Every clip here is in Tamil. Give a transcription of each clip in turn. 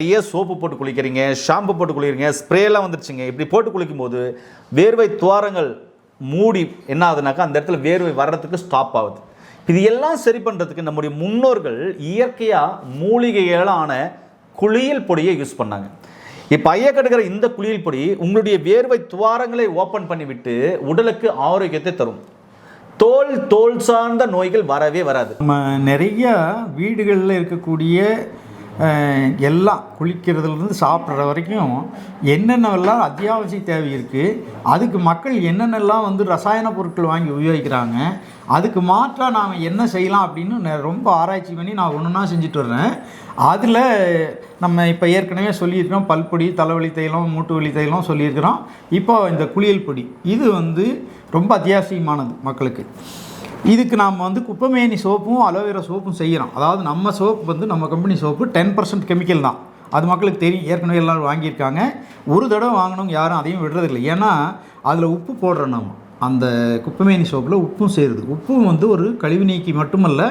நிறைய சோப்பு போட்டு குளிக்கிறீங்க, ஷாம்பு போட்டு குளிக்கிறீங்க, ஸ்ப்ரேலாம் வந்துருச்சுங்க. இப்படி போட்டு குளிக்கும்போது வேர்வை துவாரங்கள் மூடி என்ன ஆகுதுனாக்கா அந்த இடத்துல வேர்வை வர்றதுக்கு ஸ்டாப் ஆகுது. இது எல்லாம் சரி பண்ணுறதுக்கு நம்முடைய முன்னோர்கள் இயற்கையாக மூலிகைகளான குளியல் பொடியை யூஸ் பண்ணாங்க. இப்போ ஐயா கட்டுக்கிற இந்த குளியல் பொடி உங்களுடைய வேர்வை துவாரங்களை ஓப்பன் பண்ணிவிட்டு உடலுக்கு ஆரோக்கியத்தை தரும். தோல் சார்ந்த நோய்கள் வரவே வராது. நம்ம நிறைய வீடுகளில் இருக்கக்கூடிய எல்லாம் குளிக்கிறதுலேருந்து சாப்பிட்ற வரைக்கும் என்னென்னலாம் அத்தியாவசிய தேவை இருக்குது, அதுக்கு மக்கள் என்னென்னலாம் ரசாயன பொருட்கள் வாங்கி உபயோகிக்கிறாங்க, அதுக்கு மாற்றாக நாம் என்ன செய்யலாம் அப்படின்னு ரொம்ப ஆராய்ச்சி பண்ணி நான் ஒன்றுனா செஞ்சுட்டு வர்றேன். அதில் நம்ம இப்போ ஏற்கனவே சொல்லியிருக்கிறோம், பல்பொடி, தலைவலி தைலம், மூட்டு வலி தைலம் சொல்லியிருக்கிறோம். இப்போ இந்த குளியல் பொடி இது ரொம்ப அத்தியாவசியமானது மக்களுக்கு. இதுக்கு நாம் குப்பைமேனி சோப்பும் அலோவேரா சோப்பும் செய்கிறோம். அதாவது நம்ம சோப்பு நம்ம கம்பெனி சோப்பு 10% கெமிக்கல் தான். அது மக்களுக்கு தெரியும், ஏற்கனவே எல்லோரும் வாங்கியிருக்காங்க. ஒரு தடவை வாங்கினவங்க யாரும் அதையும் விடுறதில்லை. ஏன்னா அதில் உப்பு போடுறோம். நம்ம அந்த குப்பைமேனி சோப்பில் உப்பும் சேருது. உப்பும் ஒரு கழிவு நீக்கி மட்டுமல்ல,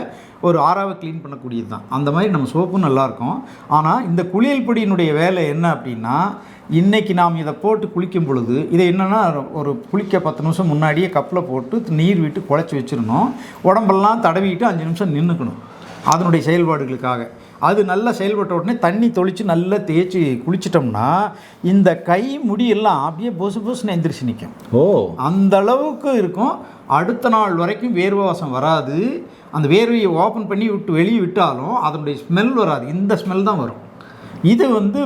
ஒரு ஆறாவை க்ளீன் பண்ணக்கூடியது தான். அந்த மாதிரி நம்ம சோப்பும் நல்லாயிருக்கும். ஆனால் இந்த குளியல் பொடியினுடைய வேலை என்ன அப்படின்னா, இன்றைக்கி நாம் இதை போட்டு குளிக்கும் பொழுது இதை என்னென்னா ஒரு குளிக்க 10 நிமிஷம் முன்னாடியே கப்பில் போட்டு நீர் விட்டு குழச்சி வச்சிடணும். உடம்பெல்லாம் தடவிட்டு 5 நிமிஷம் நின்றுக்கணும் அதனுடைய செயல்பாடுகளுக்காக. அது நல்லா செயல்பட்ட உடனே தண்ணி தொளித்து நல்லா தேய்ச்சி குளிச்சிட்டோம்னா இந்த கை முடியெல்லாம் அப்படியே பொசுன்னு எந்திரிச்சு நிற்கும். அந்த அளவுக்கு இருக்கும். அடுத்த நாள் வரைக்கும் வேர்வை வாசம் வராது. அந்த வேர்வையை ஓப்பன் பண்ணி வெளியே விட்டாலும் அதனுடைய ஸ்மெல் வராது. இந்த ஸ்மெல் தான் வரும். இது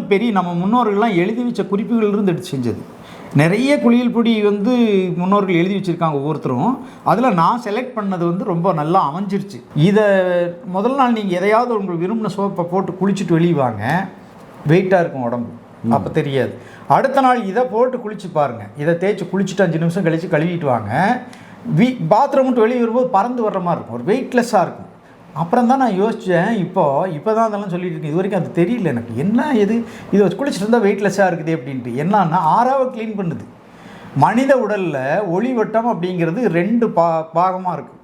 பெரிய நம்ம முன்னோர்கள்லாம் எழுதி வச்ச குறிப்புகளிலிருந்து எடுத்து செஞ்சது. நிறைய குளியல் பொடி முன்னோர்கள் எழுதி வச்சுருக்காங்க ஒவ்வொருத்தரும். அதில் நான் செலக்ட் பண்ணது ரொம்ப நல்லா அமைஞ்சிருச்சு. இதை முதல் நாள் நீங்கள் எதையாவது உங்களுக்கு விரும்பின சோப்பை போட்டு குளிச்சுட்டு வெளியே வாங்க, வெயிட்டாக இருக்கும் உடம்பு, அப்போ தெரியாது. அடுத்த நாள் இதை போட்டு குளிச்சு பாருங்கள். இதை தேய்ச்சி குளிச்சுட்டு 5 நிமிஷம் கழித்து கழுவிட்டு வாங்க. பாத்ரூம் விட்டு வெளியே வரும்போது பறந்து வர்ற மாதிரி இருக்கும், ஒரு வெயிட்லெஸ்ஸாக இருக்கும். அப்புறம் தான் நான் யோசித்தேன், இப்போ தான் அதெல்லாம் சொல்லிட்டு இருக்கேன். இது வரைக்கும் அது தெரியல எனக்கு, என்ன இதை குளிச்சுட்டு இருந்தால் வெயிட்லெஸ்ஸாக இருக்குது அப்படின்ட்டு. என்னன்னா ஆறாவை க்ளீன் பண்ணுது. மனித உடலில் ஒளிவட்டம் அப்படிங்கிறது 2 பாகமாக இருக்குது.